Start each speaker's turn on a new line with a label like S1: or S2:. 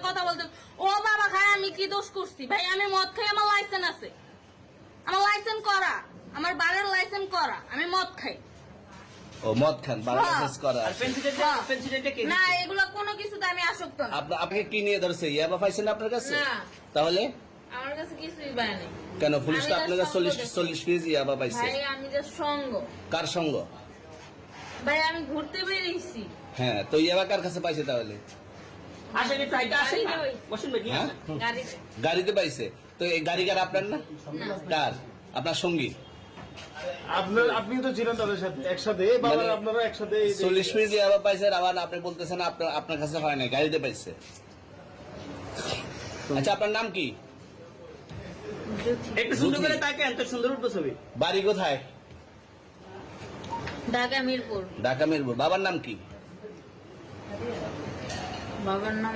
S1: কথা বলতে। ও বাবা খায়, আমি কি দোষ করছি ভাই? আমি মদ খাই, আমার লাইসেন্স আছে, আমার লাইসেন্স করা, আমার বারের লাইসেন্স করা, আমি মদ খাই।
S2: ও মদ খান, বারের লাইসেন্স করা।
S1: না, এগুলো কোনো কিছুতে আমি আসক্ত না।
S2: আপনাকে কি নিয়ে ধরছে? ইয়াবা পাইছেন আপনার কাছে?
S1: না,
S2: তাহলে
S1: আমার কাছে কিছুই পায়নি।
S2: কেন পুলিশ তো আপনার কাছে 40 পিস ইয়াবা পাইছে?
S1: ভাই আমি যে সঙ্গ।
S2: কার সঙ্গ?
S1: ভাই আমি ঘুরতে বেরিয়েছি।
S2: হ্যাঁ, তো ইয়াবা কার কাছে পাইছে তাহলে? হ্যাঁ? গাড়িতে পাইছে। তো এই গাড়ি কার, আপনার না? কার? আপনার সঙ্গী?
S3: আপনি তো ছিলেন তাদের সাথে একসাথে, আপনারা একসাথে
S2: 40 পিস ইয়াবা পাইছে, আবার আপনি বলতেছেন আপনার কাছে হয় না, গাড়িতে পাইছে। আচ্ছা, আপনার নাম কি?
S4: একটু সুন্দর করে তাকে এত সুন্দর উঠবো ছবি।
S2: বাড়ি কোথায়?
S1: ঢাকা মিরপুর।
S2: ঢাকা মিরপুর। বাবার নাম কি?
S1: বাবার নাম